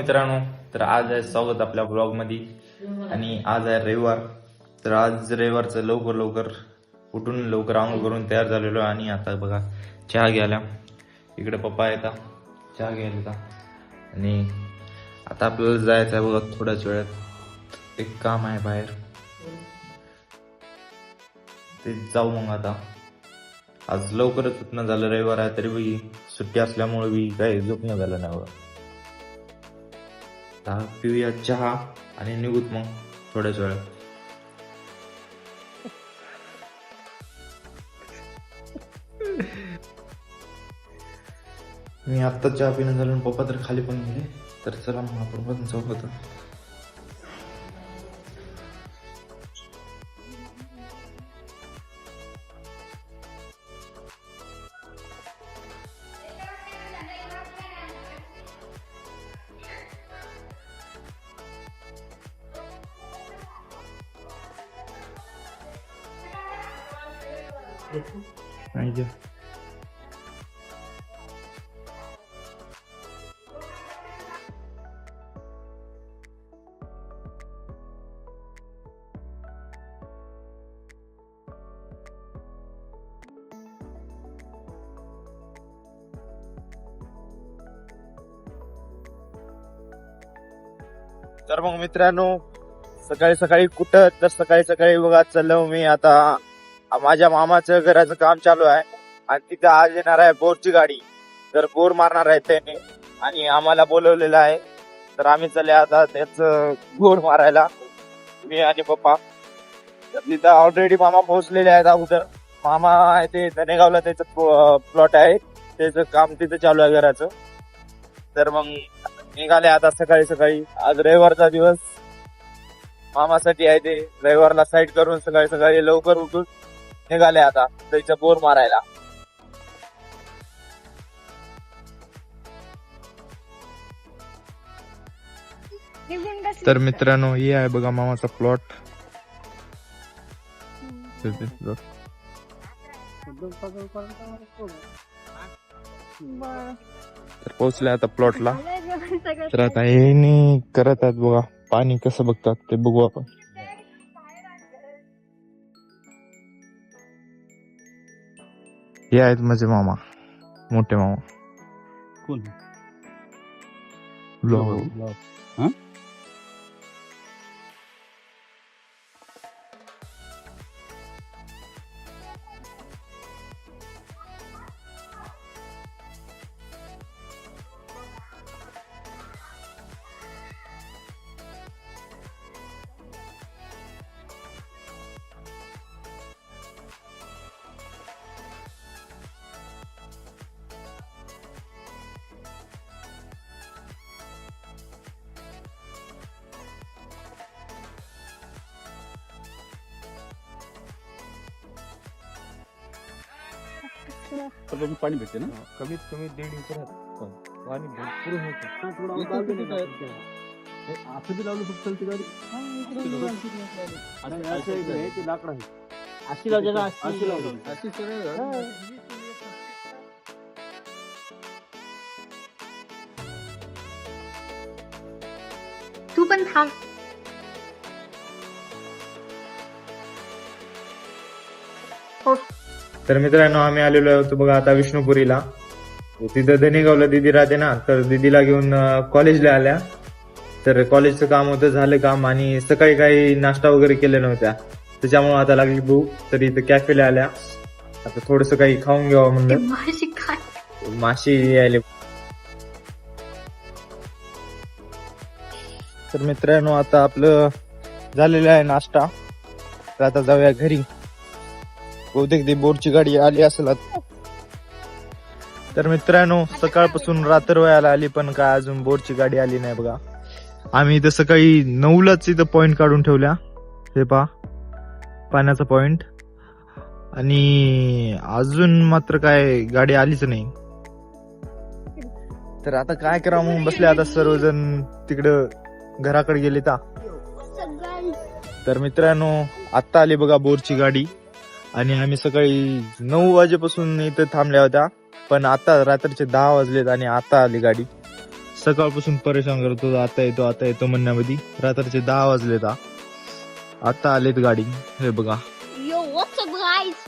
मित्रांनो, तर आज आहे स्वागत आपल्या ब्लॉग मध्ये. आणि आज आहे रविवार. तर आज रविवारचं लवकर उठून लवकर आंघोळ करून तयार झालेलो आहे. आणि आता बघा चहा घ्यायला इकडे पप्पा येतात चहा घ्यायला येतात. आणि आता आपल्याला जायचं आहे बघा थोड्याच वेळात, एक काम आहे बाहेर, ते जाऊ. मग आता आज लवकरच उठणं झालं, रविवार आहे तरी बी सुट्टी असल्यामुळे बी काही झोपणं झालं नाही बघा. आता पिऊया चहा आणि निघूत मग थोड्याच वेळात. मी आत्ता चहा पिणं झालं आणि पप्पा तर खाली पण गेले. तर चला मग आपण पण जाऊ होतं. नाही तर मग मित्रांनो, सकाळी कुठं, तर सकाळी बघा चाललो मी आता. माझ्या मामाचं घराचं काम चालू आहे आणि तिथं आज येणार आहे बोरची गाडी. तर बोर मारणार आहे त्याने आणि आम्हाला बोलवलेलं आहे. तर आम्ही चालले आता त्याच बोर मारायला, मी आणि पप्पा. तर तिथं ऑलरेडी मामा पोहोचलेले आहेत अगोदर. मामा आहे ते धनेगावला, त्याचं प्लॉट आहे, त्याचं काम तिथं चालू आहे घराचं. तर मग निघाले आता सकाळी. आज रविवारचा दिवस मामासाठी आहे, ते रविवारला साईड करून सकाळी लवकर उठून निघाले आता त्याचं बोर मारायला. तर मित्रांनो, हे आहे बघा मामाचा प्लॉट. तर पोहोचले आता प्लॉटला. तर आता हे करत आहेत बघा, पाणी कसं बघतात ते बघू आपण. हे आहेत माझे मामा, मोठे मामा. कोण? पाणी भेटते ना, कमीत कमी 1.5 एकर पाणी भरपूर असं लावलं फक्त चालते गाडी. लाकडं आहे, अशी लावलं. तू पण थांब. तर मित्रांनो, आम्ही आलेलो होतो बघा आता विष्णुपुरीला. तिथं धनेगावला दिदी राहते ना, तर दिदीला घेऊन कॉलेजला आल्या. तर कॉलेजचं काम होतं, झालं काम. आणि सकाळी काही नाश्ता वगैरे केल्या नव्हत्या, त्याच्यामुळे आता लागली भूक. तर इथं कॅफेला आल्या. आता थोडस काही खाऊन घ्यावं म्हणलं. माशी यायले. तर मित्रांनो, आता आपलं झालेलं आहे नाश्ता. तर आता जाऊया घरी. बहुतेक ती बोरची गाडी आली असेल आता. तर मित्रांनो, सकाळपासून रात्र व्हायला आली पण काय अजून बोरची गाडी आली नाही बघा. आम्ही इथं सकाळी 9लाच इथं पॉइंट काढून ठेवल्या. हे पहा, पाण्याचा पॉइंट. आणि अजून मात्र काय गाडी आलीच नाही. तर आता काय करावं म्हणून बसले आता सर्वजण तिकडं घराकडे गेले. तर मित्रांनो, आत्ता आली बघा बोरची गाडी. आणि आम्ही सकाळी 9 वाजेपासून इथं थांबल्या होत्या, पण आता रात्रीचे 10 वाजलेत आणि आता आली गाडी. सकाळपासून परेशान करतो, आता येतो म्हणण्यामध्ये. रात्रीचे 10 वाजलेत. आता आलेत गाडी. हे बघा. Yo, what's up, guys?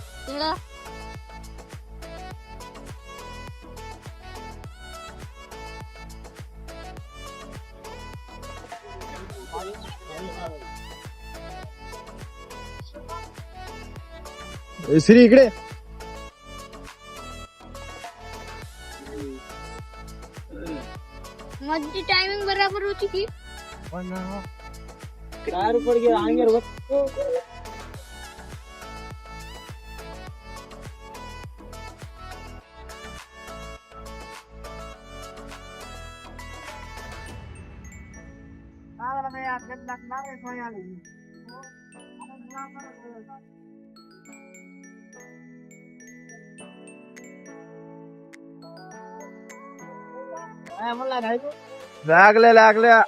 Shri इकडे. माझी टायमिंग बराबर होती की लागल्या.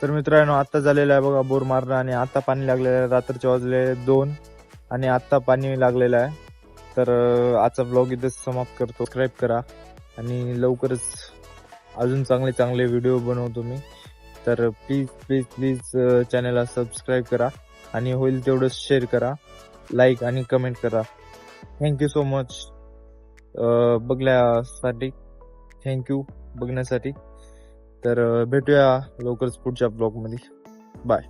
तर मित्रांनो, आता झालेलं आहे बघा बोर मारणं, आणि आता पाणी लागलेलं आहे. रात्रीचे वाजले 2 आणि आता पाणी लागलेलं आहे. तर आजचा ब्लॉग इथे समाप्त करतो. सबस्क्राईब करा आणि लवकरच अजून चांगले व्हिडिओ बनवतो मी. तर प्लीज चॅनलला सबस्क्राईब करा आणि होईल तेवढं शेअर करा, लाईक आणि कमेंट करा. थँक्यू सो मच बघण्यासाठी. थँक्यू बघण्यासाठी. तर भेटूया लवकरच पुढच्या ब्लॉगमध्ये. बाय.